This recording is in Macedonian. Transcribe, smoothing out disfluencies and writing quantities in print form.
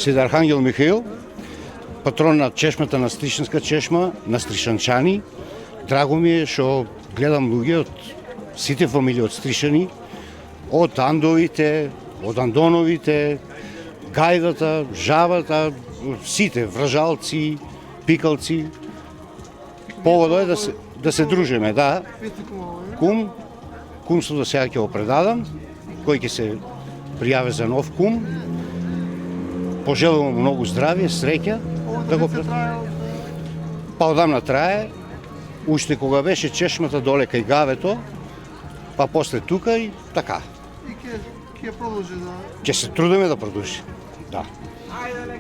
Свети Архангел Михаил, патрон на чешмата на Стришанска чешма, на стришанчани. Драго ми е што гледам луѓе од сите фамилии од Стришани, од Андовите, од Андоновите, Гајдата, Жабата, сите, Вражалци, Пикалци. Поводо е да се дружиме, да. Кумството сега ќе го предадам, кој ќе се пријави за нов кум. Пожелувам многу здравје, среќа. Да го па одамна трае, уште кога беше чешмата доле кај Гавето, па после тука и така. И ќе продолжи да... Ќе се трудиме да продолжи. Да.